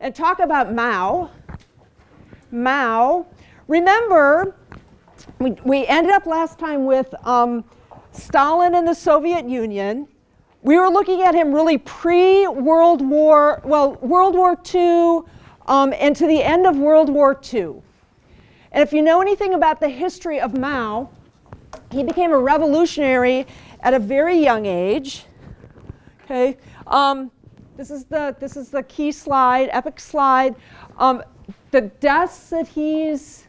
and talk about Mao. Mao. Remember, we ended up last time with Stalin and the Soviet Union. We were looking at him really pre-World War, well, World War II and to the end of World War II. And if you know anything about the history of Mao, he became a revolutionary at a very young age. Okay, this is the key slide, epic slide. The deaths that he's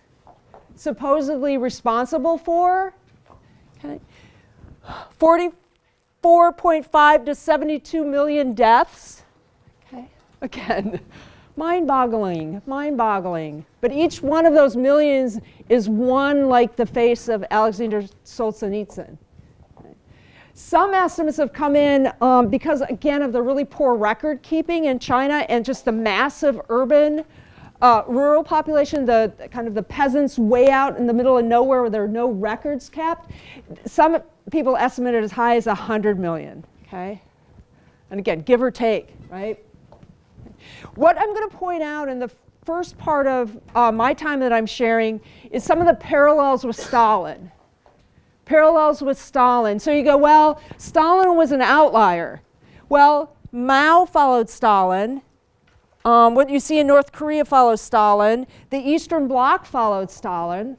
supposedly responsible for. Okay, 44.5 to 72 million deaths. Okay, again, mind-boggling, mind-boggling. But each one of those millions is one like the face of Alexander Solzhenitsyn. Okay. Some estimates have come in because, again, of the really poor record keeping in China and just the massive urban, rural population, the kind of the peasants way out in the middle of nowhere where there are no records kept. Some people estimate it as high as 100 million. Okay, and again, give or take, right? What I'm going to point out in the first part of my time that I'm sharing is some of the parallels with Stalin. Parallels with Stalin. So you go, well, Stalin was an outlier. Well, Mao followed Stalin. What you see in North Korea follows Stalin. The Eastern Bloc followed Stalin.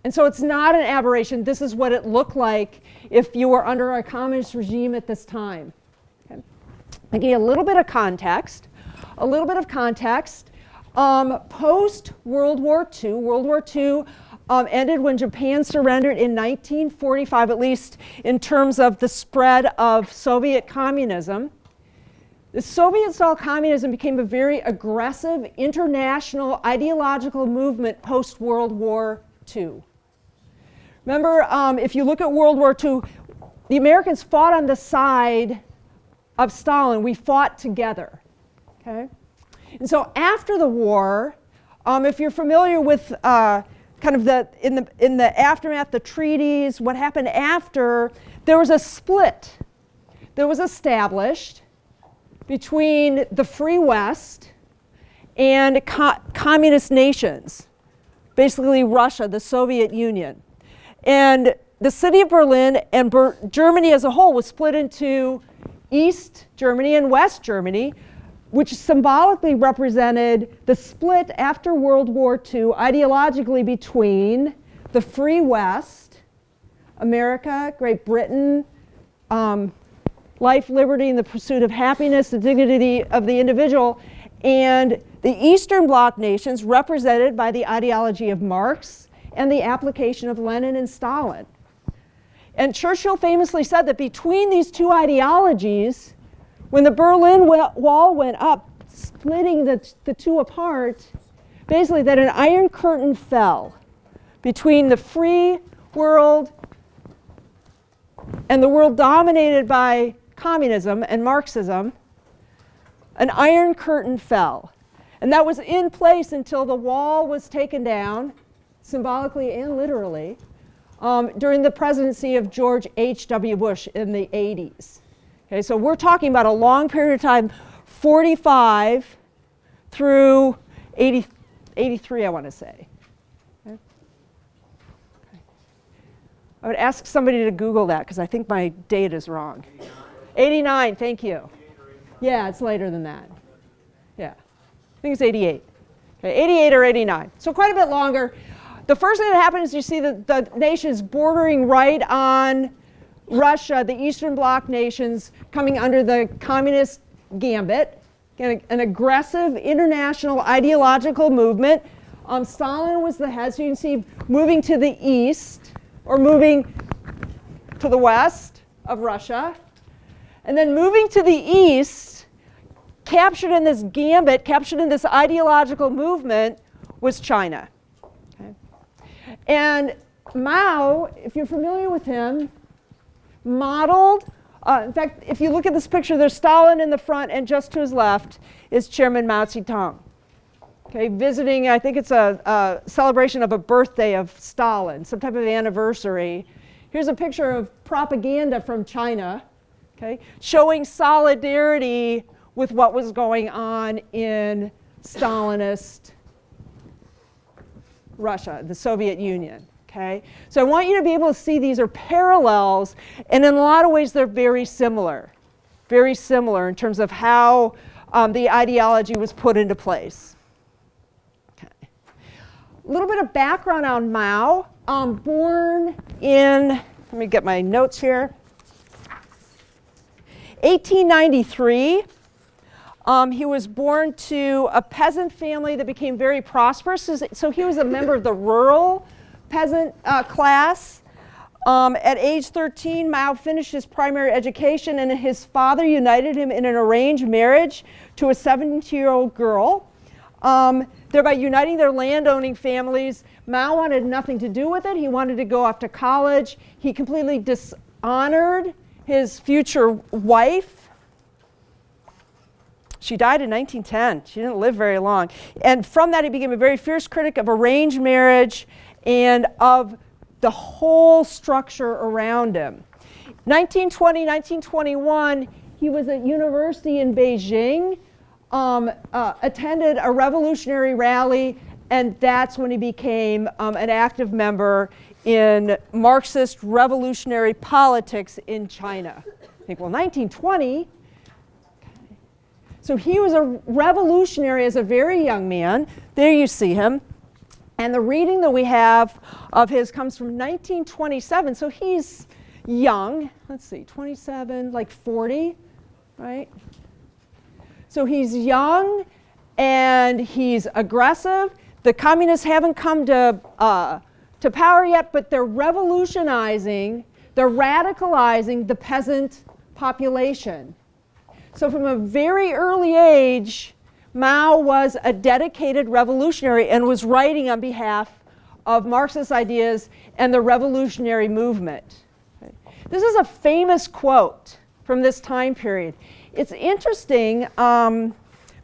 And so it's not an aberration. This is what it looked like if you were under a communist regime at this time. Okay. Again, a little bit of context. Post World War II, World War II ended when Japan surrendered in 1945, at least in terms of the spread of Soviet communism. The Soviet-style communism became a very aggressive international ideological movement post-World War II. Remember, if you look at World War II, the Americans fought on the side of Stalin. We fought together. Okay? And so after the war, if you're familiar with kind of in the aftermath, the treaties, what happened after, there was a split that was established between the Free West and communist nations, basically Russia, the Soviet Union. And the city of Berlin and Germany as a whole was split into East Germany and West Germany, which symbolically represented the split after World War II ideologically between the Free West, America, Great Britain, life, liberty, and the pursuit of happiness, the dignity of the individual, and the Eastern Bloc nations represented by the ideology of Marx and the application of Lenin and Stalin. And Churchill famously said that between these two ideologies, when the Berlin Wall went up, splitting the two apart, basically that an iron curtain fell between the free world and the world dominated by communism and Marxism. An iron curtain fell. And that was in place until the wall was taken down, symbolically and literally, during the presidency of George H.W. Bush in the 80s. Okay, so we're talking about a long period of time, 45 through 83, I want to say. Okay. I would ask somebody to Google that because I think my date is wrong. 89, thank you. Yeah, it's later than that. Yeah, I think it's 88. Okay, 88 or 89, so quite a bit longer. The first thing that happened is you see the nations bordering right on Russia, the Eastern Bloc nations coming under the communist gambit, an aggressive international ideological movement. Stalin was the head, so you can see moving to the east or moving to the west of Russia. And then moving to the east, captured in this gambit, captured in this ideological movement, was China. Okay. And Mao, if you're familiar with him, modeled, in fact, if you look at this picture, there's Stalin in the front, and just to his left is Chairman Mao Zedong. Okay, visiting, I think it's a celebration of a birthday of Stalin, some type of anniversary. Here's a picture of propaganda from China, okay, showing solidarity with what was going on in Stalinist Russia, the Soviet Union. Okay? So I want you to be able to see these are parallels, and in a lot of ways they're very similar in terms of how the ideology was put into place. Okay. A little bit of background on Mao. Born in, let me get my notes here, 1893. He was born to a peasant family that became very prosperous. So he was a member of the rural peasant class. At age 13, Mao finished his primary education, and his father united him in an arranged marriage to a 17-year-old girl. Thereby uniting their landowning families. Mao wanted nothing to do with it. He wanted to go off to college. He completely dishonored his future wife. She died in 1910. She didn't live very long. And from that, he became a very fierce critic of arranged marriage and of the whole structure around him. 1920, 1921, he was at university in Beijing, attended a revolutionary rally, and that's when he became an active member in Marxist revolutionary politics in China. I think, well, 1920. So he was a revolutionary as a very young man. There you see him. And the reading that we have of his comes from 1927. So he's young. Let's see, 27, like 40, right? So he's young and he's aggressive. The communists haven't come to power yet, but they're revolutionizing, they're radicalizing the peasant population. So from a very early age, Mao was a dedicated revolutionary and was writing on behalf of Marxist ideas and the revolutionary movement. This is a famous quote from this time period. It's interesting,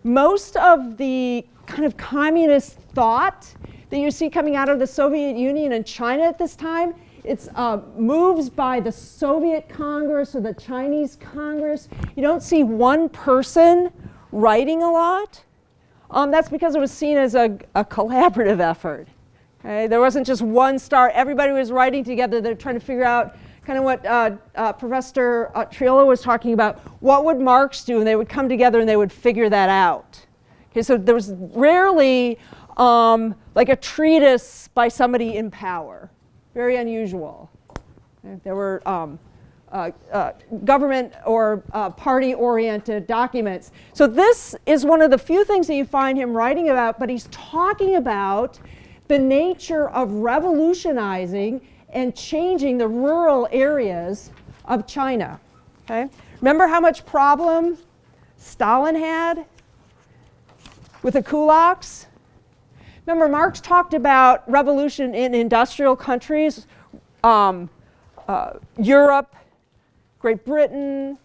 most of the kind of communist thought that you see coming out of the Soviet Union and China at this time, it's moves by the Soviet Congress or the Chinese Congress. You don't see one person writing a lot. That's because it was seen as a collaborative effort. Okay? There wasn't just one star. Everybody was writing together. They're trying to figure out kind of what Professor Triolo was talking about. What would Marx do? And they would come together and they would figure that out. Okay, so there was rarely like a treatise by somebody in power. Very unusual. Okay? There were government or party-oriented documents. So this is one of the few things that you find him writing about, but he's talking about the nature of revolutionizing and changing the rural areas of China. Okay? Remember how much problem Stalin had with the kulaks? Remember, Marx talked about revolution in industrial countries, Europe, Great Britain,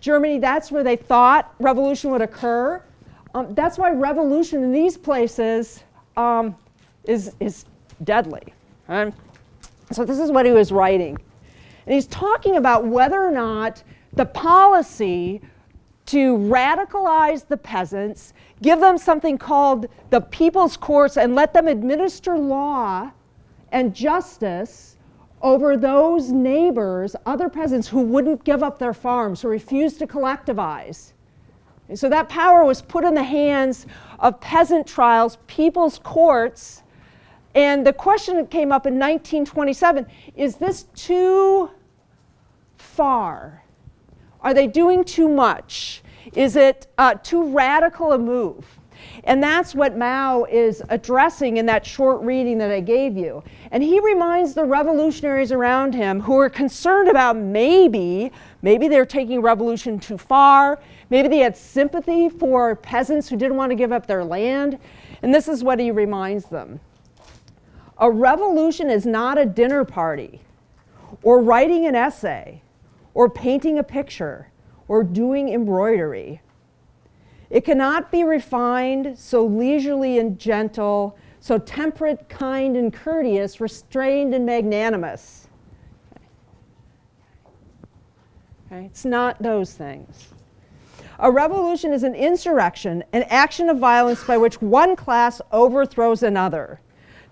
Germany. That's where they thought revolution would occur. That's why revolution in these places is deadly. Right? So this is what he was writing. And he's talking about whether or not the policy to radicalize the peasants, give them something called the people's courts, and let them administer law and justice over those neighbors, other peasants who wouldn't give up their farms, who refused to collectivize. And so that power was put in the hands of peasant trials, people's courts. And the question that came up in 1927, is this too far? Are they doing too much? Is it too radical a move? And that's what Mao is addressing in that short reading that I gave you. And he reminds the revolutionaries around him who are concerned about maybe they're taking revolution too far, maybe they had sympathy for peasants who didn't want to give up their land. And this is what he reminds them. A revolution is not a dinner party, or writing an essay, or painting a picture, or doing embroidery. It cannot be refined, so leisurely and gentle, so temperate, kind, and courteous, restrained, and magnanimous. Okay. It's not those things. A revolution is an insurrection, an action of violence by which one class overthrows another.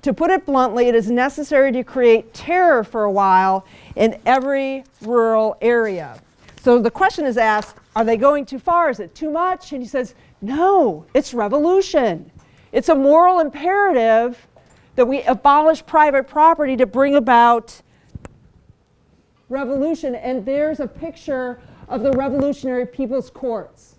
To put it bluntly, it is necessary to create terror for a while in every rural area. So the question is asked, are they going too far? Is it too much? And he says, no, it's revolution. It's a moral imperative that we abolish private property to bring about revolution. And there's a picture of the Revolutionary People's Courts.